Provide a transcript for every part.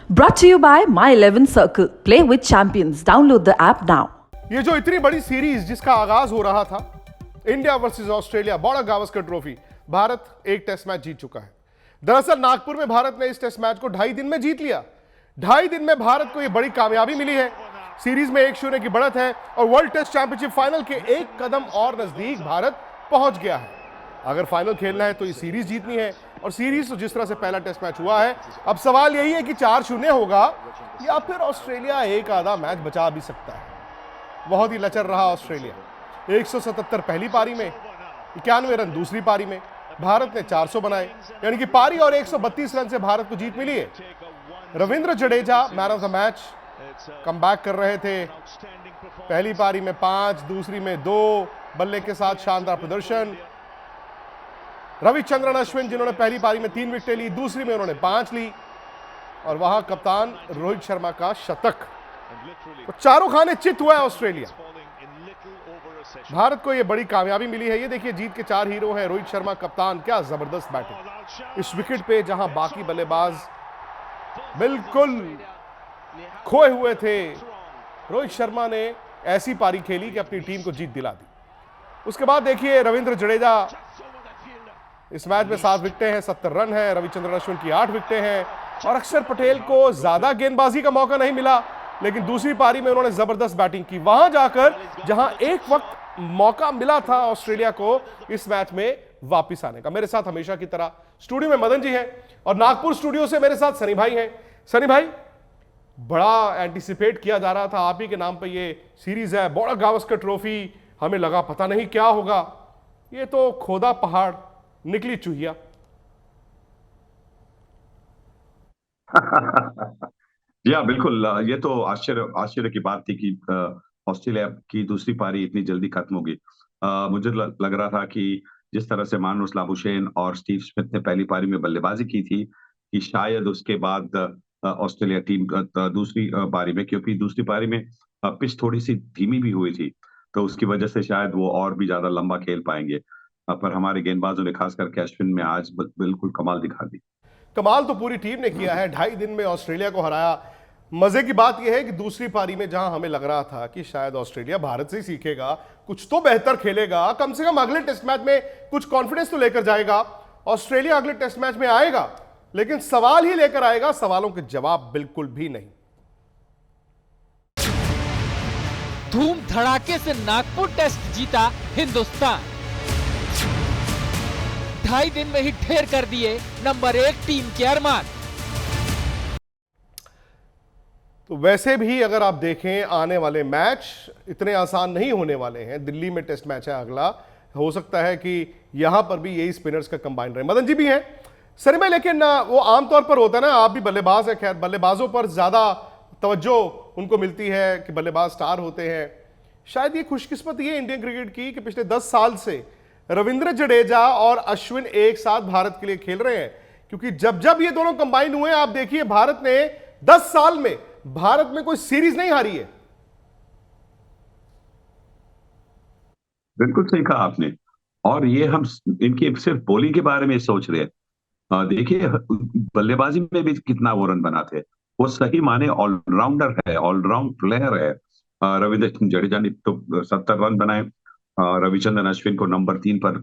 Brought to you by My 11 Circle. Play with champions. Download the app now. ये जो इतनी बड़ी series जिसका आगाज हो रहा था, इंडिया वर्सेस ऑस्ट्रेलिया, बड़ा गावस्कर ट्रॉफी, भारत एक टेस्ट मैच जीत चुका है। दरअसल नागपुर में भारत ने इस टेस्ट मैच को 2.5 दिन में जीत लिया। 2.5 दिन में भारत को यह बड़ी कामयाबी मिली है। सीरीज में 1-0 की बढ़त है और वर्ल्ड टेस्ट चैंपियनशिप फाइनल के एक कदम और नजदीक भारत पहुंच गया है। अगर फाइनल खेलना है तो ये सीरीज जीतनी है, और सीरीज तो जिस तरह से पहला टेस्ट मैच हुआ है, अब सवाल यही है कि 4-0 होगा या फिर ऑस्ट्रेलिया एक आधा मैच बचा भी सकता है। बहुत ही लचर रहा ऑस्ट्रेलिया। 177 पहली पारी में, 91 रन दूसरी पारी में। भारत ने 400 बनाए, यानी कि पारी और 132 रन से भारत को जीत मिली है। Ravindra Jadeja man of the match comeback कर रहे थे। पहली पारी में 5, दूसरी में 2 बल्ले के साथ शानदार प्रदर्शन। रविचंद्रन अश्विन जिन्होंने पहली पारी में 3 विकेटें ली, दूसरी में उन्होंने 5 ली, और वहां कप्तान रोहित शर्मा का शतक। तो चारों खाने चित हुआ है ऑस्ट्रेलिया। भारत को यह बड़ी कामयाबी मिली है। ये देखिए, जीत के 4 हीरो हैं। रोहित शर्मा कप्तान, क्या जबरदस्त बैटिंग इस विकेट पे, जहां बाकी बल्लेबाज बिल्कुल खोए हुए थे। रोहित शर्मा ने ऐसी पारी खेली कि अपनी टीम को जीत दिला दी। उसके बाद देखिए, रविंद्र जडेजा इस मैच में 7 विकेटें हैं, 70 रन है। रविचंद्रन अश्विन की 8 विकेटें हैं, और अक्षर पटेल को ज्यादा गेंदबाजी का मौका नहीं मिला, लेकिन दूसरी पारी में उन्होंने जबरदस्त बैटिंग की। वहां जाकर जहां एक वक्त मौका मिला था ऑस्ट्रेलिया को इस मैच में वापस आने का। मेरे साथ हमेशा की तरह स्टूडियो में मदन जी हैं, और नागपुर स्टूडियो से मेरे साथ सनी भाई हैं। सनी भाई, बड़ा एंटिसिपेट किया जा रहा था आप ही के नाम पे ये सीरीज है, बड़ा गावस्कर ट्रॉफी। हमें लगा पता नहीं क्या होगा, ये तो खोदा पहाड़ निकली चूहिया। जी हाँ, बिल्कुल। ये तो आश्चर्य की बात थी कि ऑस्ट्रेलिया की दूसरी पारी इतनी जल्दी खत्म होगी। मुझे लग रहा था कि जिस तरह से मानुस लाबुशेन और स्टीव स्मिथ ने पहली पारी में बल्लेबाजी की थी, कि शायद उसके बाद ऑस्ट्रेलिया टीम दूसरी पारी में, क्योंकि दूसरी पारी में पिच थोड़ी सी धीमी भी हुई थी, तो उसकी वजह से शायद वो और भी ज्यादा लंबा खेल पाएंगे। पर हमारे गेंदबाजों ने, खास करके अश्विन में, आज बिल्कुल कमाल दिखा दी। कमाल तो पूरी टीम ने किया है। 2.5 दिन में ऑस्ट्रेलिया को हराया। मजे की बात यह है कि दूसरी पारी में जहां हमें लग रहा था कि शायद ऑस्ट्रेलिया भारत से ही सीखेगा, कुछ तो बेहतर खेलेगा, कम से कम अगले टेस्ट मैच में कुछ कॉन्फिडेंस तो लेकर जाएगा, ऑस्ट्रेलिया अगले टेस्ट मैच में आएगा, लेकिन सवाल ही लेकर आएगा, सवालों के जवाब बिल्कुल भी नहीं। धूम धड़ाके से नागपुर टेस्ट जीता हिंदुस्तान। 2.5 दिन में ही ढेर कर दिए नंबर 1 टीम के अरमान। तो वैसे भी अगर आप देखें, आने वाले मैच इतने आसान नहीं होने वाले हैं। दिल्ली में टेस्ट मैच है अगला, हो सकता है कि यहां पर भी यही स्पिनर्स का कंबाइन रहे। मदन जी भी हैं सर में, लेकिन वो आमतौर पर होता है ना, आप भी बल्लेबाज है, खैर बल्लेबाजों पर ज्यादा तवज्जो उनको मिलती है कि बल्लेबाज स्टार होते हैं। शायद ये खुशकिस्मत ये इंडियन क्रिकेट की कि पिछले 10 साल से रविंद्र जडेजा और अश्विन एक साथ भारत के लिए खेल रहे हैं, क्योंकि जब जब ये दोनों कंबाइन हुए, आप देखिए, भारत ने 10 साल में भारत में कोई सीरीज नहीं हारी है। बिल्कुल सही कहा आपने। और ये हम इनकी सिर्फ बॉलिंग के बारे में सोच रहे हैं। देखिए, बल्लेबाजी में भी कितना वो रन बनाते हैं। वो सही माने ऑलराउंडर है, ऑलराउंड प्लेयर है। रविंद्र जडेजा ने तो 70 रन बनाए। रविचंद्रन अश्विन को नंबर 3 पर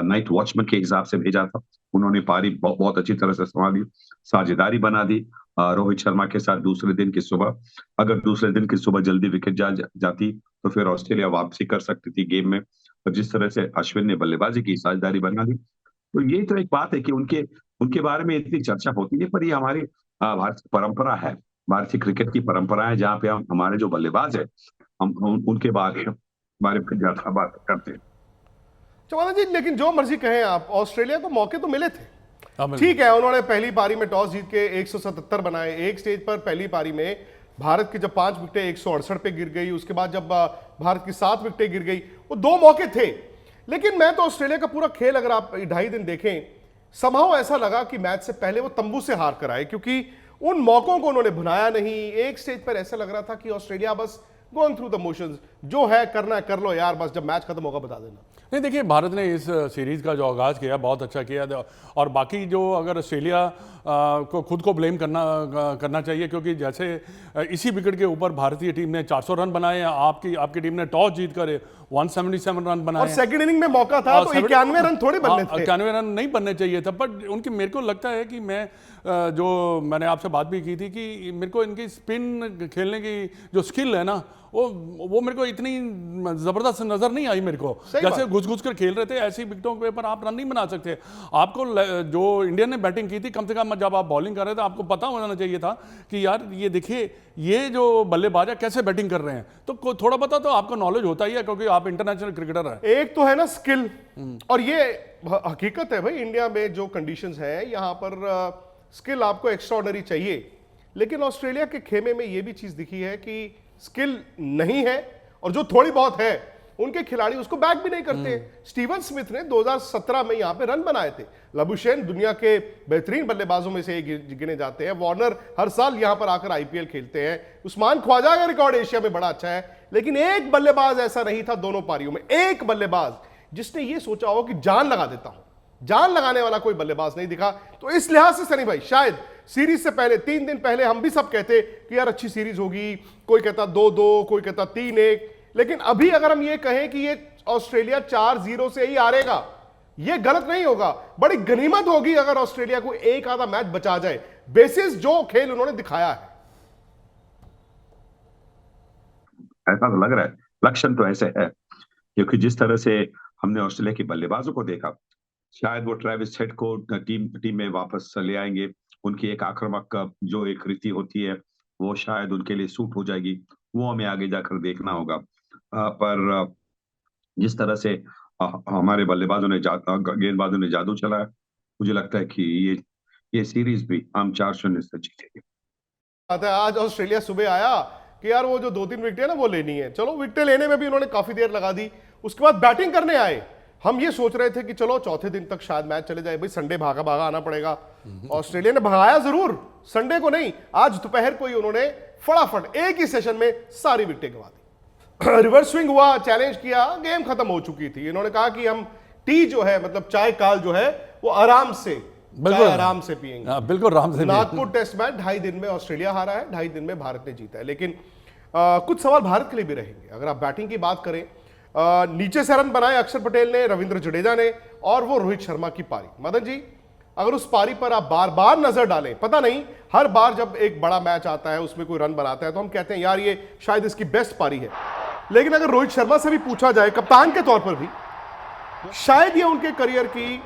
नाइट वॉचमैन के हिसाब से भेजा था। उन्होंने पारी बहुत अच्छी तरह से संभाली, साझेदारी बना दी। रोहित शर्मा के साथ दूसरे दिन की सुबह जल्दी विकेट जाती तो फिर ऑस्ट्रेलिया वापसी कर सकती थी गेम में। और जिस तरह से अश्विन ने बल्लेबाजी की, साझेदारी बना दी, तो ये तो एक बात है कि उनके बारे में इतनी चर्चा होती है। पर ये हमारी भारतीय परंपरा है, भारतीय क्रिकेट की परंपरा है, जहाँ पे हमारे जो बल्लेबाज है, हम उनके बारे में ज्यादा बात करते हैं। चौहान जी, लेकिन जो मर्जी कहें आप, ऑस्ट्रेलिया को मौके तो मिले थे। ठीक है, उन्होंने पहली पारी में टॉस जीत के 177 बनाए। एक स्टेज पर पहली पारी में भारत की जब 5 विकेटें 168 पे गिर गई, उसके बाद जब भारत की 7 विकेटें गिर गई, वो 2 मौके थे। लेकिन मैं तो ऑस्ट्रेलिया का पूरा खेल अगर आप 2.5 दिन देखें, समहाउ ऐसा लगा कि मैच से पहले वो तंबू से हार कर आए, क्योंकि उन मौकों को उन्होंने भुनाया नहीं। एक स्टेज पर ऐसा लग रहा था कि ऑस्ट्रेलिया बस गोइंग थ्रू द मोशंस, जो है करना है कर लो यार, बस जब मैच खत्म होगा बता देना। नहीं, देखिए भारत ने इस सीरीज़ का जो आगाज़ किया बहुत अच्छा किया, और बाकी जो अगर ऑस्ट्रेलिया को खुद को ब्लेम करना चाहिए, क्योंकि जैसे इसी विकेट के ऊपर भारतीय टीम ने 400 रन बनाए हैं, आपकी टीम ने टॉस जीत कर 177 रन बनाए और सेकंड इनिंग में मौका था तो 91 रन थोड़े बनने थे। 91 रन नहीं बनने चाहिए था, बट उनकी मेरे को लगता है कि जो मैंने आपसे बात भी की थी कि मेरे को इनकी स्पिन खेलने की जो स्किल है ना, वो मेरे को इतनी जबरदस्त नजर नहीं आई मेरे को। जैसे घुस कर खेल रहे थे, ऐसी विकेटों के ऊपर आप रन नहीं बना सकते। आपको जो इंडियन ने बैटिंग की थी, कम से कम जब आप बॉलिंग कर रहे थे आपको पता होना चाहिए था कि यार ये देखिए ये जो बल्लेबाज है कैसे बैटिंग कर रहे हैं, तो थोड़ा पता तो आपको नॉलेज होता ही है, क्योंकि आप इंटरनेशनल क्रिकेटर है। एक तो है ना स्किल, और ये हकीकत है भाई, इंडिया में जो कंडीशंस है यहाँ पर स्किल आपको एक्स्ट्राऑर्डिनरी चाहिए, लेकिन ऑस्ट्रेलिया के खेमे में ये भी चीज दिखी है कि स्किल नहीं है, और जो थोड़ी बहुत है उनके खिलाड़ी उसको बैक भी नहीं करते। स्टीवन स्मिथ ने 2017 में यहां पे रन बनाए थे। लबुशेन दुनिया के बेहतरीन बल्लेबाजों में से एक गिने जाते हैं। वार्नर हर साल यहां पर आकर आईपीएल खेलते हैं। उस्मान ख्वाजा का रिकॉर्ड एशिया में बड़ा अच्छा है, लेकिन एक बल्लेबाज ऐसा नहीं था दोनों पारियों में, एक बल्लेबाज जिसने ये सोचा हो कि जान लगा देता हूं। जान लगाने वाला कोई बल्लेबाज नहीं दिखा। तो इस लिहाज से सनी भाई, शायद सीरीज से पहले 3 दिन पहले हम भी सब कहते कि यार अच्छी सीरीज होगी, कोई कहता 2-2, कोई कहता 3-1, लेकिन अभी अगर हम ये कहें कि ये ऑस्ट्रेलिया 4-0 से ही हारेगा, ये गलत नहीं होगा। बड़ी गनीमत होगी अगर ऑस्ट्रेलिया को एक आधा मैच बचा जाए, बेसिस जो खेल उन्होंने दिखाया है। ऐसा तो लग रहा है, लक्षण तो ऐसे है, क्योंकि जिस तरह से हमने ऑस्ट्रेलिया के बल्लेबाजों को देखा, शायद वो ट्रेविस हेड को टीम में वापस ले आएंगे। उनकी एक आक्रामक जो एक रीति होती है वो शायद उनके लिए सूट हो जाएगी, वो हमें आगे जाकर देखना होगा। पर जिस तरह से हमारे बल्लेबाजों ने गेंदबाजों ने जादू चलाया, मुझे लगता है कि ये सीरीज भी हम 4-0 से जीतेंगे। आज ऑस्ट्रेलिया सुबह आया कि यार वो जो 2-3 विकेटें ना वो लेनी है, चलो विकेटें लेने में भी उन्होंने काफी देर लगा दी। उसके बाद बैटिंग करने आए। हम ये सोच रहे थे कि चलो चौथे दिन तक शायद मैच चले जाए, भाई संडे भागा भागा आना पड़ेगा। ऑस्ट्रेलिया ने भगाया जरूर, संडे को नहीं, आज दोपहर को ही उन्होंने फटाफट एक ही सेशन में सारी विकेटें गंवा दी। रिवर्स स्विंग हुआ, चैलेंज किया, गेम खत्म हो चुकी थी। इन्होंने कहा कि हम टी जो है, मतलब चाय काल जो है, वो आराम से पिएंगे। बिल्कुल आराम से। नागपुर टेस्ट मैच 2.5 दिन में ऑस्ट्रेलिया हारा है, 2.5 दिन में भारत ने जीता है। लेकिन कुछ सवाल भारत के लिए भी रहेंगे। अगर आप बैटिंग की बात करें, नीचे से रन बनाए अक्षर पटेल ने, रविंद्र जडेजा ने, और वो रोहित शर्मा की पारी। मदन जी, अगर उस पारी पर आप बार बार नजर डालें, पता नहीं हर बार जब एक बड़ा मैच आता है उसमें कोई रन बनाता है तो हम कहते हैं यार ये शायद इसकी बेस्ट पारी है, लेकिन अगर रोहित शर्मा से भी पूछा जाए कप्तान के तौर पर भी, शायद ये उनके करियर की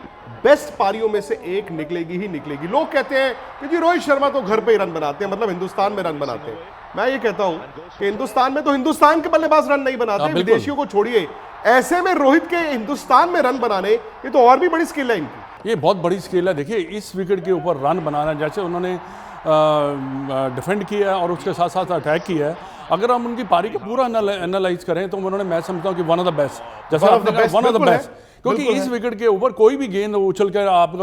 बेस्ट पारियों में से एक निकलेगी ही निकलेगी। लोग कहते हैं कि जी रोहित शर्मा तो घर पे ही रन बनाते हैं, मतलब हिंदुस्तान में रन बनाते हैं। मैं ये कहता हूं कि हिंदुस्तान में तो हिंदुस्तान के बल्लेबाज रन नहीं बनाते, विदेशियों को छोड़िए। ऐसे में रोहित के हिंदुस्तान में रन बनाने, ये तो और भी बड़ी स्किल है इनकी। ये बहुत बड़ी स्किल है। देखिए इस विकेट के ऊपर रन बनाना, जैसे उन्होंने डिफेंड किया है और उसके साथ साथ अटैक किया है, अगर हम उनकी पारी को पूरा एनालाइज करें तो उन्होंने, मैं समझता हूँ कि वन ऑफ द बेस्ट, जैसे आपने कहा वन ऑफ द बेस्ट, क्योंकि इस विकेट के ऊपर कोई भी गेंद उछल कर आप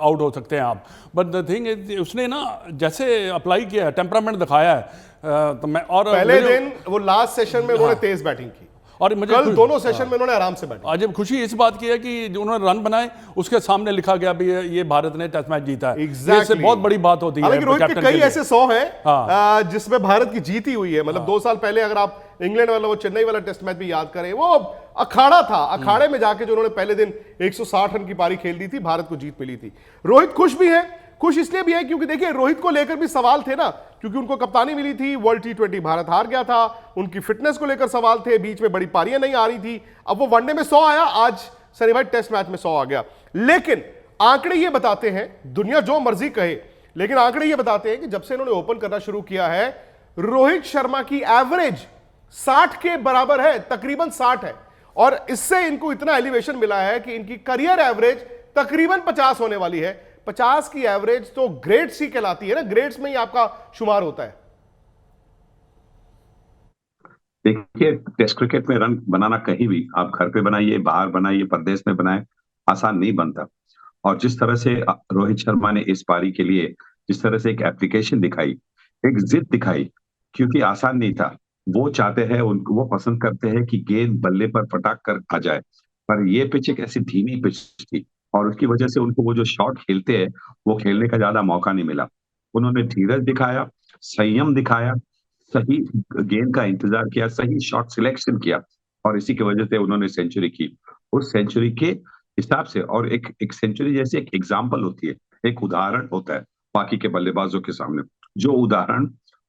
आउट हो सकते हैं आप। बट द थिंग इज, उसने ना जैसे अप्लाई किया है, टेम्परामेंट दिखाया है। तो मैं, और पहले दिन वो लास्ट सेशन में उन्होंने तेज बैटिंग की, और मुझे कल दोनों सेशन में उन्होंने आराम से बैठा। आज खुशी इस बात की है कि जो उन्होंने रन बनाए उसके सामने लिखा गया भी ये भारत ने टेस्ट मैच जीता है। इससे बहुत बड़ी बात होती है। रोहित के कई ऐसे 100 हैं जिसमें भारत की जीत ही हुई है। मतलब 2 साल पहले अगर आप इंग्लैंड वाला, वो चेन्नई वाला टेस्ट मैच भी याद करें, वो अखाड़ा था, अखाड़े में जाके जो उन्होंने पहले दिन 160 रन की पारी खेल दी थी, भारत को जीत मिली थी। रोहित खुश भी है, खुश इसलिए भी है क्योंकि देखिए रोहित को लेकर भी सवाल थे ना, क्योंकि उनको कप्तानी मिली थी, वर्ल्ड T20 भारत हार गया था, उनकी फिटनेस को लेकर सवाल थे, बीच में बड़ी पारियां नहीं आ रही थी। अब वो वनडे में 100 आया, आज सनी भाई टेस्ट मैच में 100 आ गया। लेकिन आंकड़े ये बताते हैं, दुनिया जो मर्जी कहे, लेकिन आंकड़े ये बताते हैं कि जब से इन्होंने ओपन करना शुरू किया है, रोहित शर्मा की एवरेज 60 के बराबर है, तकरीबन 60 है, और इससे इनको इतना एलिवेशन मिला है कि इनकी करियर एवरेज तकरीबन 50 होने वाली है। 50 की एवरेज तो ग्रेड सी कहलाती है ना, ग्रेड्स में ही आपका शुमार होता है। देखिए टेस्ट क्रिकेट में रन बनाना कहीं भी, आप घर पे बनाइए, बाहर बनाइए, प्रदेश में बनाए, आसान नहीं बनता। और जिस तरह से रोहित शर्मा ने इस पारी के लिए जिस तरह से एक एप्लीकेशन दिखाई, एक जिद दिखाई, क्योंकि आसान नहीं था। वो चाहते हैं, वो पसंद करते हैं कि गेंद बल्ले पर पटाक कर आ जाए, पर ये पिच एक ऐसी धीमी पिच थी और उसकी वजह से उनको वो जो शॉट खेलते हैं वो खेलने का ज्यादा मौका नहीं मिला। उन्होंने धीरज दिखाया, संयम दिखाया, सही गेंद का इंतजार किया, सही शॉट सिलेक्शन किया और इसी की वजह से उन्होंने सेंचुरी की। उस सेंचुरी के हिसाब से और एक सेंचुरी जैसे एक एग्जाम्पल होती है, एक उदाहरण होता है बाकी के बल्लेबाजों के सामने, जो उदाहरण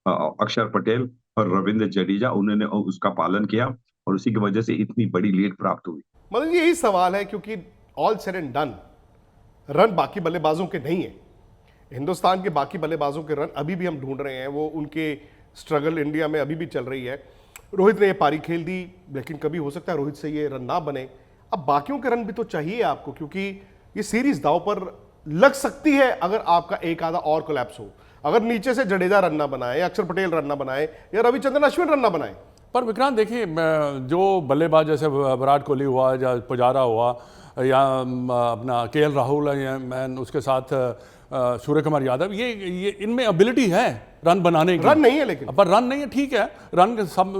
अक्षर पटेल और रविंद्र जडेजा उन्होंने उसका पालन किया और उसी की वजह से इतनी बड़ी लीड प्राप्त हुई। मतलब यही सवाल है, क्योंकि all said and done run बाकी बल्लेबाजों के नहीं है। हिंदुस्तान के बाकी बल्लेबाजों के रन अभी भी हम ढूंढ रहे हैं, वो उनके स्ट्रगल इंडिया में अभी भी चल रही है। रोहित ने ये पारी खेल दी, लेकिन कभी हो सकता है रोहित से ये रन ना बने। अब बाकियों के रन भी तो चाहिए आपको, क्योंकि ये सीरीज दांव पर लग सकती है अगर आपका एक आधा और कोलैप्स हो। अगर नीचे से जडेजा रन ना बनाए या अक्षर पटेल रन ना बनाए या रविचंद्रन अश्विन रन ना बनाए। पर विक्रांत देखिए, जो बल्लेबाज जैसे विराट कोहली हुआ या पुजारा हुआ या अपना केएल राहुल या मैन उसके साथ सूर्य कुमार यादव, ये इनमें एबिलिटी है रन बनाने की। रन नहीं है लेकिन, पर रन नहीं है, ठीक है। रन सब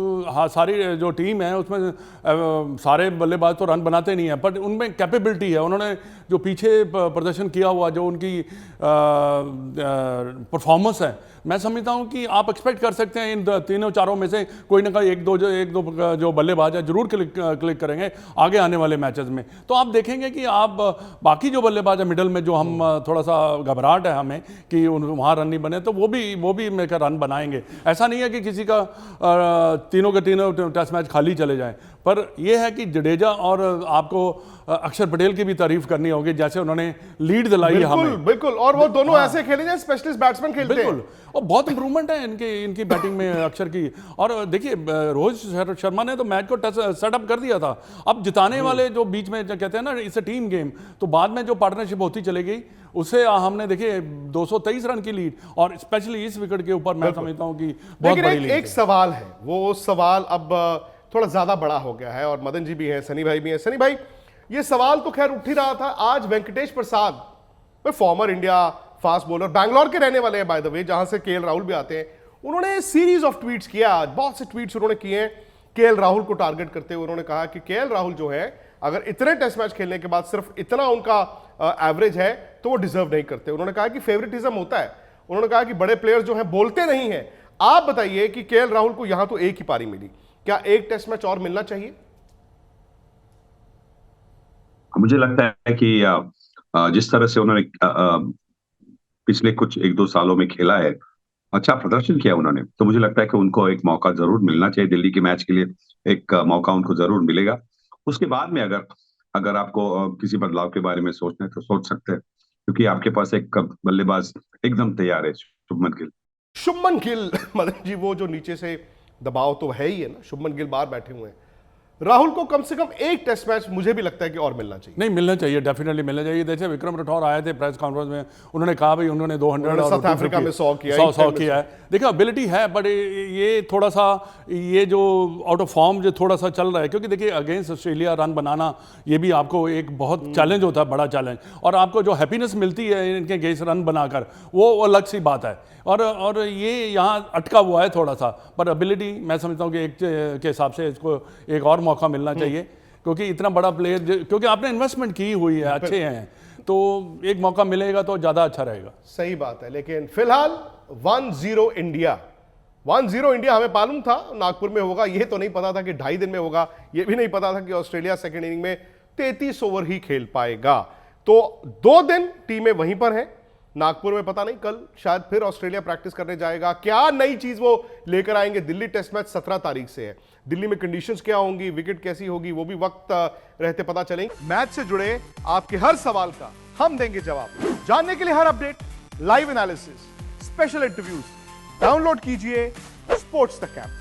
सारी जो टीम है उसमें सारे बल्लेबाज तो रन बनाते नहीं है, पर उनमें कैपेबिलिटी है। उन्होंने जो पीछे प्रदर्शन किया हुआ, जो उनकी परफॉर्मेंस है, मैं समझता हूं कि आप एक्सपेक्ट कर सकते हैं इन तीनों चारों में से कोई ना कोई एक दो जो बल्लेबाज है जरूर क्लिक करेंगे आगे आने वाले मैचेस में। तो आप देखेंगे कि आप बाकी जो बल्लेबाज है मिडल में, जो हम थोड़ा सा घबराहट है हमें कि वहाँ रन नहीं बने, तो वो भी मेकर रन बनाएंगे। ऐसा नहीं है कि किसी का तीनों के तीनों टेस्ट मैच खाली चले जाएं। पर यह है कि जडेजा और आपको अक्षर पटेल की भी तारीफ करनी होगी, जैसे उन्होंने लीड दिलाई हमें। बिल्कुल, और वो दोनों ऐसे खेले जैसे स्पेशलिस्ट बैट्समैन खेलते हैं। बिल्कुल, और बहुत इंप्रूवमेंट है इनकी बैटिंग में अक्षर की। और देखिए, रोहित शर्मा ने तो मैच को सेटअप कर दिया था। अब जिताने वाले जो बीच में कहते हैं ना, इट्स अ टीम गेम, तो बाद में जो पार्टनरशिप होती चली गई उससे हमने देखिए 223 रन की लीड, और स्पेशली इस विकेट के ऊपर मैं समझता हूं कि बहुत बड़ी लीड। एक सवाल है, वो सवाल अब थोड़ा ज्यादा बड़ा हो गया है, और मदन जी भी हैं, सनी भाई भी हैं। सनी भाई, ये सवाल तो खैर उठ ही रहा था। आज वेंकटेश प्रसाद, वे former India fast bowler, Bangalore के रहने वाले हैं बाय द वे, जहां से केएल राहुल भी आते हैं। उन्होंने सीरीज ऑफ ट्वीट्स किया, बहुत से ट्वीट्स उन्होंने किए हैं केएल राहुल को टारगेट करते हुए। उन्होंने कहा कि केएल राहुल जो है, अगर इतने टेस्ट मैच खेलने के बाद सिर्फ इतना उनका एवरेज है तो वो डिजर्व नहीं करते। उन्होंने कहा कि फेवरेटिज्म होता है। उन्होंने कहा कि बड़े प्लेयर जो हैं बोलते नहीं हैं। आप बताइए कि केएल राहुल को यहां तो एक ही पारी मिली, क्या एक टेस्ट मैच और मिलना चाहिए? मुझे लगता है कि जिस तरह से उन्होंने पिछले कुछ 1-2 सालों में खेला है, अच्छा प्रदर्शन किया उन्होंने, तो मुझे लगता है कि उनको एक मौका जरूर मिलना चाहिए। दिल्ली के मैच के लिए एक मौका उनको जरूर मिलेगा। उसके बाद में अगर आपको किसी बदलाव के बारे में सोचना है तो सोच सकते हैं, क्योंकि आपके पास एक बल्लेबाज एकदम तैयार है, शुभमन गिल। शुभमन गिल, मदन जी, वो जो नीचे से दबाव तो है ही है ना। शुभमन गिल बाहर बैठे हुए हैं। राहुल को कम से कम एक टेस्ट मैच मुझे भी लगता है कि और मिलना चाहिए। नहीं, मिलना चाहिए, डेफिनेटली मिलना चाहिए। जैसे विक्रम राठौर आए थे प्रेस कॉन्फ्रेंस में, उन्होंने कहा भाई उन्होंने 200 और साउथ अफ्रीका में 100 किया है। देखिए, एबिलिटी है, बट ये थोड़ा सा ये जो आउट ऑफ फॉर्म जो थोड़ा सा चल रहा है, क्योंकि देखिए अगेंस्ट ऑस्ट्रेलिया रन बनाना ये भी आपको एक बहुत चैलेंज होता है, बड़ा चैलेंज। और आपको जो हैप्पीनेस मिलती है इनके अगेंस्ट रन बनाकर, वो अलग सी बात है। और ये यहाँ अटका हुआ है थोड़ा सा, पर एबिलिटी मैं समझता हूँ कि एक के हिसाब से इसको एक और मौका मिलना चाहिए, क्योंकि इतना बड़ा प्लेयर, क्योंकि आपने इन्वेस्टमेंट की हुई है, अच्छे हैं, तो एक मौका मिलेगा तो ज़्यादा अच्छा रहेगा। सही बात है। लेकिन फिलहाल 1-0 इंडिया, 1-0 इंडिया हमें मालूम था नागपुर में होगा। यह तो नहीं पता था कि 2.5 दिन में होगा। यह भी नहीं पता था कि ऑस्ट्रेलिया सेकेंड इनिंग में 33 ओवर ही खेल पाएगा। तो 2 दिन टीमें वहीं पर हैं नागपुर में। पता नहीं कल शायद फिर ऑस्ट्रेलिया प्रैक्टिस करने जाएगा, क्या नई चीज वो लेकर आएंगे। दिल्ली टेस्ट मैच 17 तारीख से है। दिल्ली में कंडीशंस क्या होंगी, विकेट कैसी होगी, वो भी वक्त रहते पता चलेंगे। मैच से जुड़े आपके हर सवाल का हम देंगे जवाब। जानने के लिए हर update, live analysis, special interviews, download कीजिए स्पोर्ट्स तक ऐप।